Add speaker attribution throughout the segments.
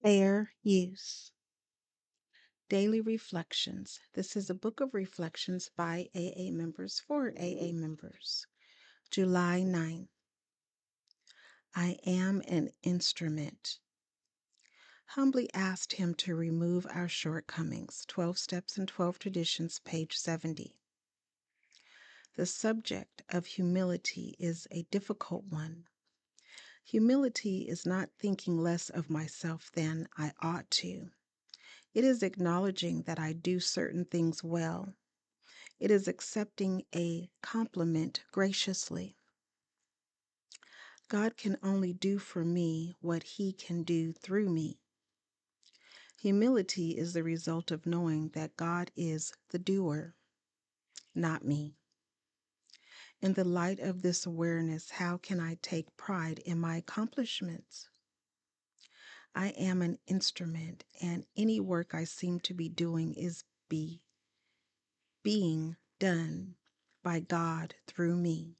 Speaker 1: Fair use. Daily Reflections. This is a book of reflections by AA members for AA members. July 9. I am an instrument. Humbly asked him to remove our shortcomings. 12 Steps and 12 Traditions, page 70. The subject of humility is a difficult one. Humility is not thinking less of myself than I ought to. It is acknowledging that I do certain things well. It is accepting a compliment graciously. God can only do for me what He can do through me. Humility is the result of knowing that God is the doer, not me. In the light of this awareness, how can I take pride in my accomplishments? I am an instrument, and any work I seem to be doing is being done by God through me.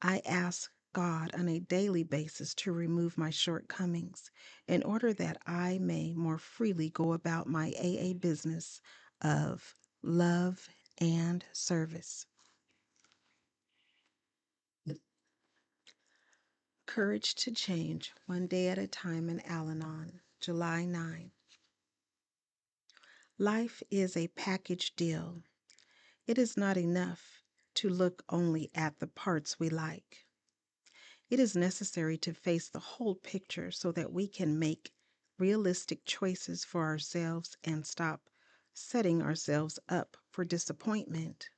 Speaker 1: I ask God on a daily basis to remove my shortcomings in order that I may more freely go about my AA business of love and service. Courage to Change, One Day at a Time in Al-Anon, July 9. Life is a package deal. It is not enough to look only at the parts we like. It is necessary to face the whole picture so that we can make realistic choices for ourselves and stop setting ourselves up for disappointment.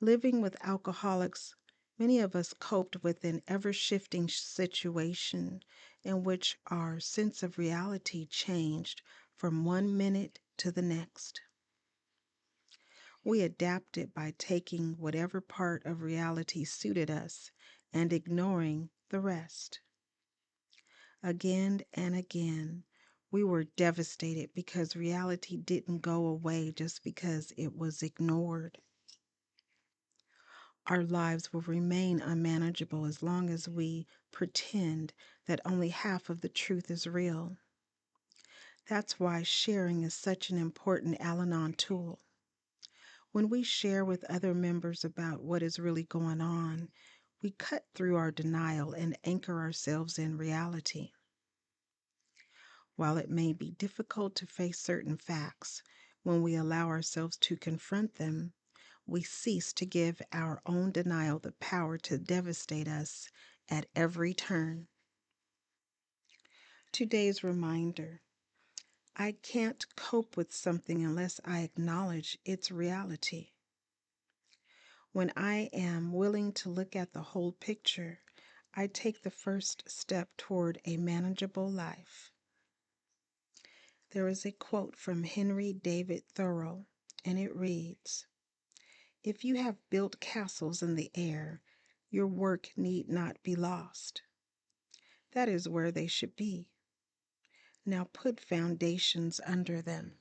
Speaker 1: Living with alcoholics, many of us coped with an ever-shifting situation in which our sense of reality changed from one minute to the next. We adapted by taking whatever part of reality suited us and ignoring the rest. Again and again, we were devastated because reality didn't go away just because it was ignored. Our lives will remain unmanageable as long as we pretend that only half of the truth is real. That's why sharing is such an important Al-Anon tool. When we share with other members about what is really going on, we cut through our denial and anchor ourselves in reality. While it may be difficult to face certain facts, when we allow ourselves to confront them, we cease to give our own denial the power to devastate us at every turn. Today's reminder: I can't cope with something unless I acknowledge its reality. When I am willing to look at the whole picture, I take the first step toward a manageable life. There is a quote from Henry David Thoreau, and it reads, "If you have built castles in the air, your work need not be lost. That is where they should be. Now put foundations under them."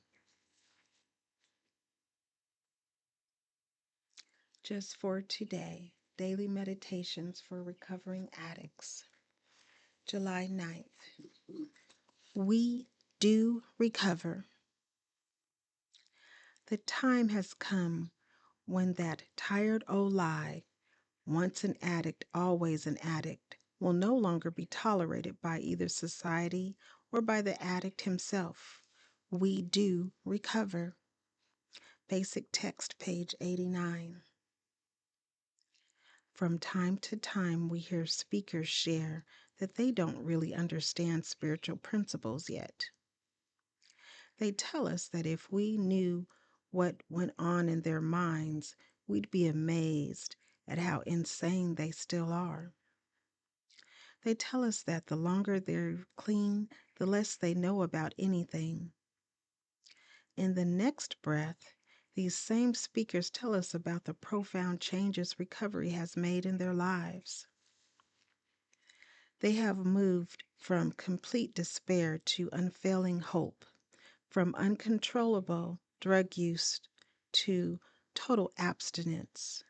Speaker 1: Just for today, Daily Meditations for Recovering Addicts, July 9th. We do recover. The time has come when that tired old lie, once an addict, always an addict, will no longer be tolerated by either society or by the addict himself. We do recover. Basic text, page 89. From time to time, we hear speakers share that they don't really understand spiritual principles yet. They tell us that if we knew what went on in their minds, we'd be amazed at how insane they still are. They tell us that the longer they're clean, the less they know about anything. In the next breath, these same speakers tell us about the profound changes recovery has made in their lives. They have moved from complete despair to unfailing hope, from uncontrollable drug use to total abstinence,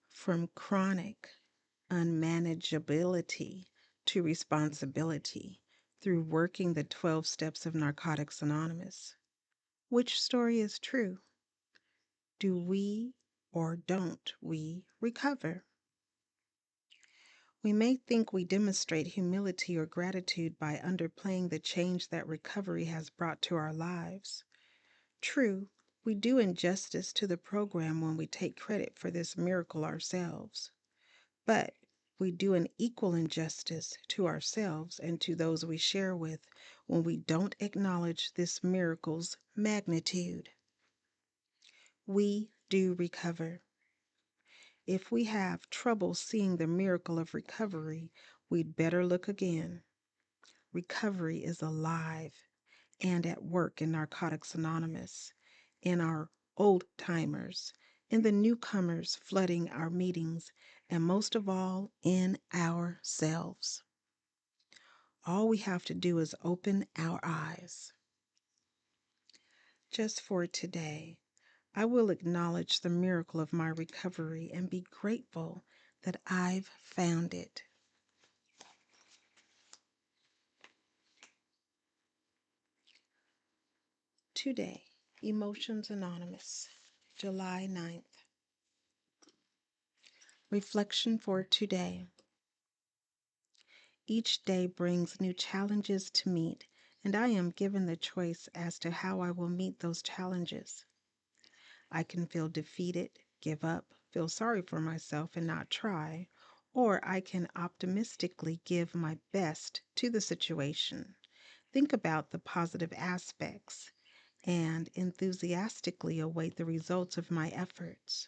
Speaker 1: from chronic unmanageability to responsibility through working the 12 steps of Narcotics Anonymous. Which story is true? Do we or don't we recover? We may think we demonstrate humility or gratitude by underplaying the change that recovery has brought to our lives. True, we do injustice to the program when we take credit for this miracle ourselves. But we do an equal injustice to ourselves and to those we share with when we don't acknowledge this miracle's magnitude. We do recover. If we have trouble seeing the miracle of recovery, we'd better look again. Recovery is alive and at work in Narcotics Anonymous, in our old timers, in the newcomers flooding our meetings, and most of all, in ourselves. All we have to do is open our eyes. Just for today, I will acknowledge the miracle of my recovery and be grateful that I've found it. Today, Emotions Anonymous, July 9th. Reflection for today. Each day brings new challenges to meet, and I am given the choice as to how I will meet those challenges. I can feel defeated, give up, feel sorry for myself and not try, or I can optimistically give my best to the situation, think about the positive aspects, and enthusiastically await the results of my efforts.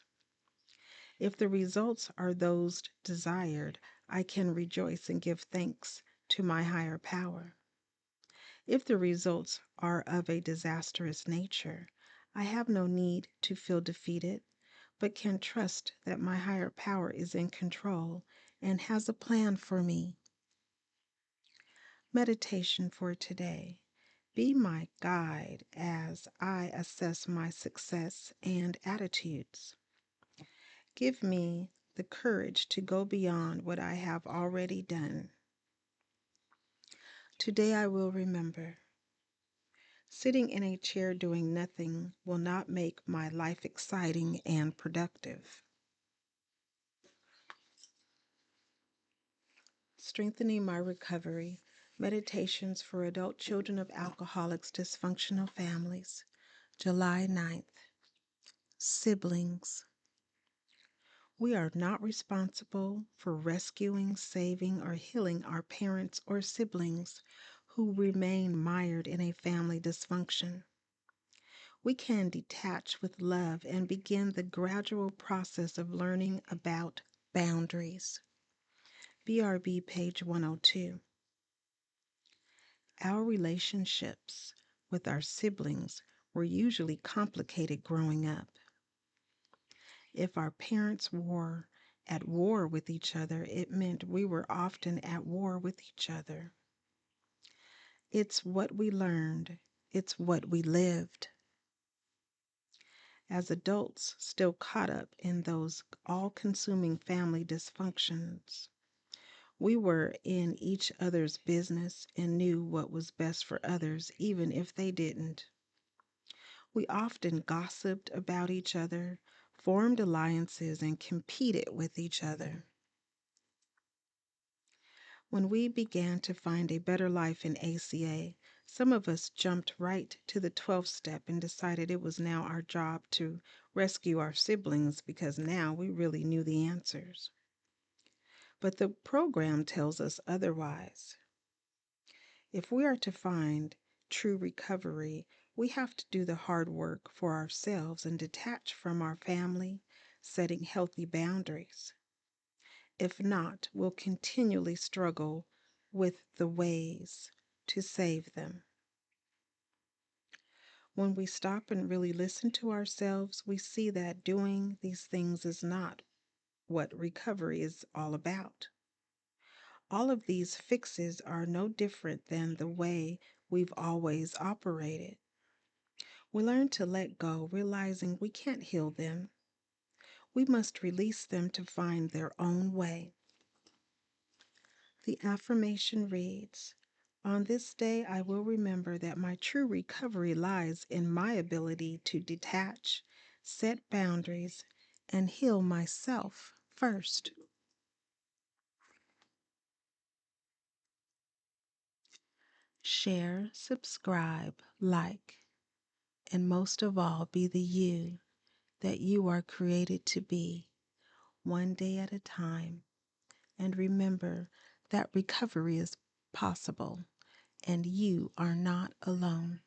Speaker 1: If the results are those desired, I can rejoice and give thanks to my higher power. If the results are of a disastrous nature, I have no need to feel defeated, but can trust that my higher power is in control and has a plan for me. Meditation for today. Be my guide as I assess my success and attitudes. Give me the courage to go beyond what I have already done. Today I will remember. Sitting in a chair doing nothing will not make my life exciting and productive. Strengthening my recovery. Meditations for adult children of alcoholics, dysfunctional families. July 9th. Siblings. We are not responsible for rescuing, saving, or healing our parents or siblings who remain mired in a family dysfunction. We can detach with love and begin the gradual process of learning about boundaries. BRB page 102. Our relationships with our siblings were usually complicated growing up. If our parents were at war with each other, it meant we were often at war with each other. It's what we learned. It's what we lived. As adults, still caught up in those all-consuming family dysfunctions, we were in each other's business and knew what was best for others, even if they didn't. We often gossiped about each other, formed alliances, and competed with each other. When we began to find a better life in ACA, some of us jumped right to the 12th step and decided it was now our job to rescue our siblings because now we really knew the answers. But the program tells us otherwise. If we are to find true recovery, we have to do the hard work for ourselves and detach from our family, setting healthy boundaries. If not, we'll continually struggle with the ways to save them. When we stop and really listen to ourselves, we see that doing these things is not what recovery is all about. All of these fixes are no different than the way we've always operated. We learn to let go, realizing we can't heal them. We must release them to find their own way. The affirmation reads, "On this day, I will remember that my true recovery lies in my ability to detach, set boundaries, and heal myself first." Share, subscribe, like, and most of all, be the you that you are created to be, one day at a time. And remember that recovery is possible and you are not alone.